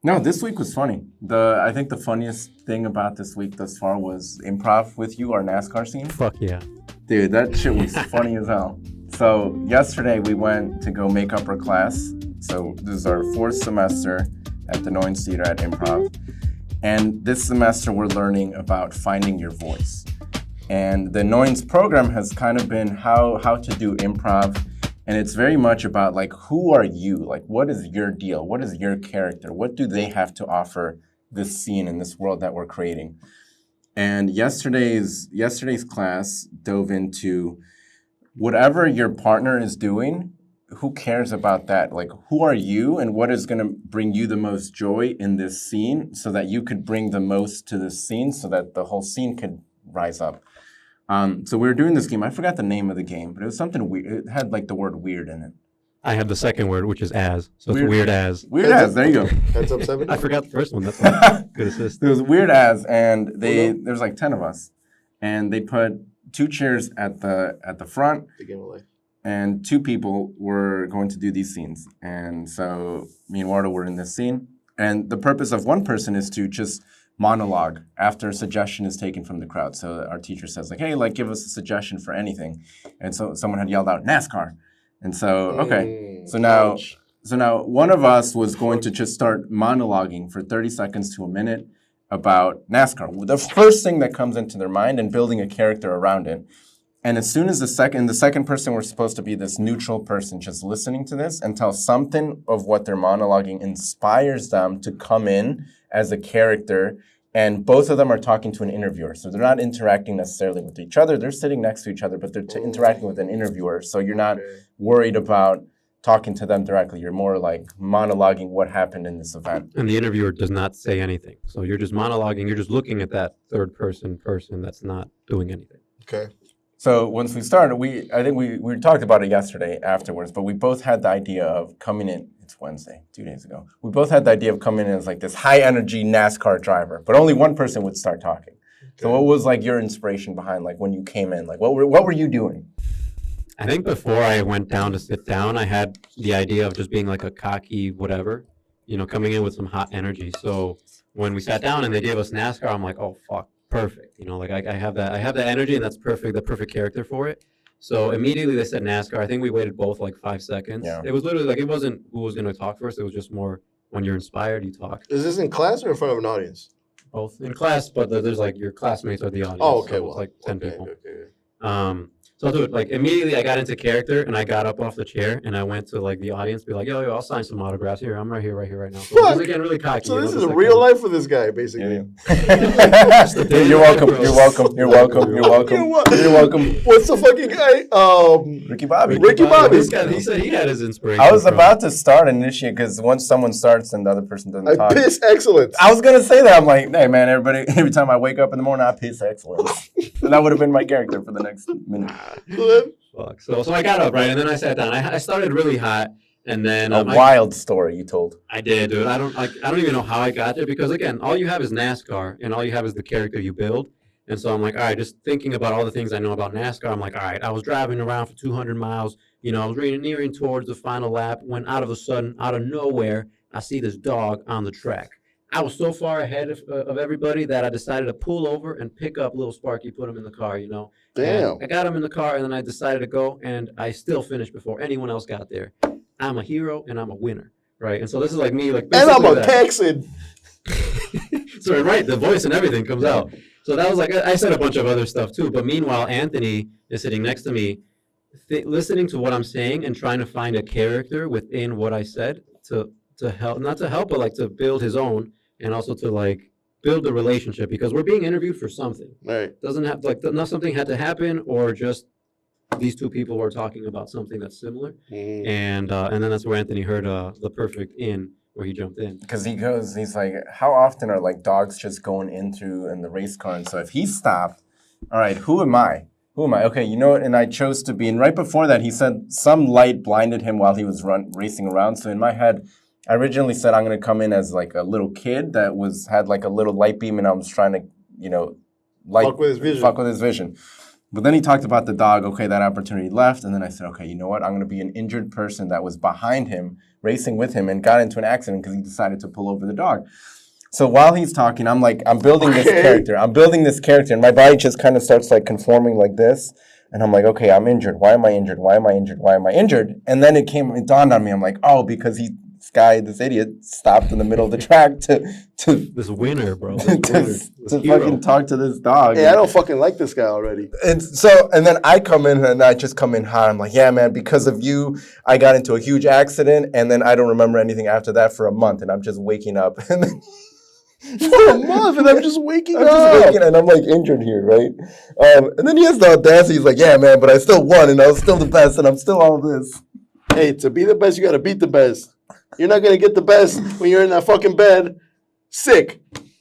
No, this week was funny. I think the funniest thing about this week thus far was improv with you, our NASCAR scene. Fuck yeah. Dude, that shit was funny as hell. So yesterday we went to go make up our class. So this is our 4th semester at the Annoyance Theatre at improv. And this semester we're learning about finding your voice. And the Annoyance program has kind of been how to do improv. And it's very much about like, who are you? Like, what is your deal? What is your character? What do they have to offer this scene and this world that we're creating? And yesterday's class dove into whatever your partner is doing, who cares about that? Like, who are you and what is going to bring you the most joy in this scene so that you could bring the most to this scene so that the whole scene could rise up? So we were doing this game. I forgot the name of the game, but it was something weird. It had like the word weird in it. I have the second word, which is as. So Weird. it's weird as. Weird as, there you go. Heads up 7? I forgot the first one. That's a good assist. It was weird as, and there's like 10 of us. And they put 2 chairs at the front. The game of life. And 2 people were going to do these scenes. And so me and Wardo were in this scene. And the purpose of one person is to just monologue after a suggestion is taken from the crowd. So our teacher says like, hey, like give us a suggestion for anything. And so someone had yelled out NASCAR. And so, okay. So now one of us was going to just start monologuing for 30 seconds to a minute about NASCAR. The first thing that comes into their mind and building a character around it. And as soon as the second person was supposed to be this neutral person just listening to this until something of what they're monologuing inspires them to come in as a character. And both of them are talking to an interviewer. So they're not interacting necessarily with each other. They're sitting next to each other, but they're interacting with an interviewer. So you're not worried about talking to them directly. You're more like monologuing what happened in this event. And the interviewer does not say anything. So you're just monologuing. You're just looking at that third person that's not doing anything. Okay. So once we started, I think we talked about it yesterday afterwards, but we both had the idea of coming in. It's Wednesday, 2 days ago. We both had the idea of coming in as like this high energy NASCAR driver, but only one person would start talking. Okay. So what was like your inspiration behind like when you came in? Like what were you doing? I think before I went down to sit down, I had the idea of just being like a cocky whatever, coming in with some hot energy. So when we sat down and they gave us NASCAR, I'm like, oh fuck, perfect. Like I have that energy and that's perfect, the perfect character for it. So immediately they said NASCAR. I think we waited both like 5 seconds. Yeah. It was literally like, it wasn't who was going to talk first. It was just more when you're inspired, you talk. Is this in class or in front of an audience? Both in class, but there's like your classmates are the audience. Oh, okay. So well, it's like 10 people. Okay. So I'll do it. Like immediately I got into character and I got up off the chair and I went to like the audience, be like, yo, I'll sign some autographs here. I'm right here right now. So this is again really cocky. So this is a real life for this guy, basically. Yeah. You're welcome. What's the fucking guy? Ricky Bobby. This guy, he said he had his inspiration. I was about to start and initiate because once someone starts and the other person doesn't talk. I piss excellence. I was gonna say that. I'm like, hey man, every time I wake up in the morning, I piss excellence. And that would have been my character for the next minute. Fuck. So I got up, right, and then I sat down. I started really hot, and then a wild story you told. I did, dude. I don't even know how I got there because again, all you have is NASCAR, and all you have is the character you build. And so I'm like, all right, just thinking about all the things I know about NASCAR. I'm like, all right, I was driving around for 200 miles. I was nearing towards the final lap when out of a sudden, out of nowhere, I see this dog on the track. I was so far ahead of everybody that I decided to pull over and pick up little Sparky, put him in the car, Damn. And I got him in the car, and then I decided to go, and I still finished before anyone else got there. I'm a hero, and I'm a winner, right? And so this is like me, like... And I'm a Texan! So, right, the voice and everything comes out. So that was like, I said a bunch of other stuff too, but meanwhile, Anthony is sitting next to me, listening to what I'm saying and trying to find a character within what I said to help, not to help, but like to build his own. And also to like build the relationship because we're being interviewed for something. Right. Doesn't have like not something had to happen or just these two people were talking about something that's similar. Mm. And then that's where Anthony heard the perfect in where he jumped in. Because he's like, how often are like dogs just going in the race car? And so if he stopped, all right, who am I? Okay, you know what? And I chose to be. And right before that, he said some light blinded him while he was racing around. So in my head, I originally said I'm going to come in as like a little kid that had like a little light beam and I was trying to, fuck with his vision. Fuck with his vision. But then he talked about the dog. Okay, that opportunity left. And then I said, okay, you know what? I'm going to be an injured person that was behind him, racing with him, and got into an accident because he decided to pull over the dog. So while he's talking, I'm building this character. And my body just kind of starts like conforming like this. And I'm like, okay, I'm injured. Why am I injured? Why am I injured? Why am I injured? And then it dawned on me. I'm like, oh, because this idiot stopped in the middle of the track to This winner, bro. to fucking talk to this dog. Hey, I don't fucking like this guy already. And then I come in and I just come in hot. I'm like, yeah, man, because of you, I got into a huge accident. And then I don't remember anything after that for a month. And I'm just waking up. And then For a month, and I'm just waking up. And I'm like injured here, right? And then he has the audacity. He's like, yeah, man, but I still won and I was still the best and I'm still all this. Hey, to be the best, you got to beat the best. You're not going to get the best when you're in that fucking bed sick.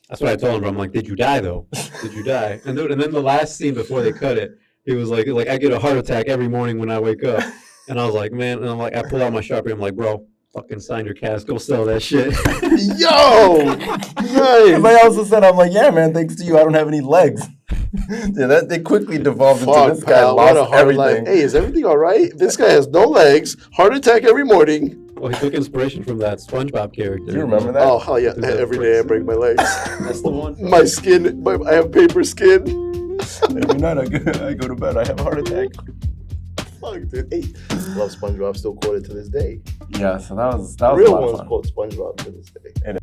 That's what I told him, bro. I'm like, did you die, though? Did you die? And then the last scene before they cut it, he was like, I get a heart attack every morning when I wake up. And I was like, man, and I'm like, I pull out my Sharpie. I'm like, bro, fucking sign your cast. Go sell that shit. Yo! Nice. And I also said, I'm like, yeah, man, thanks to you, I don't have any legs. Yeah, they quickly devolved into this guy pal, what a lost hard everything. life. Hey, is everything all right? This guy has no legs, heart attack every morning. Well, he took inspiration from that SpongeBob character. Do you remember that? Oh, hell yeah. Every day I break my legs. That's the one. My skin, I have paper skin. Every night I go to bed, I have a heart attack. Fuck, dude. Hey, love SpongeBob, still quoted to this day. Yeah, so that was a Real lot of ones fun. quote SpongeBob to this day.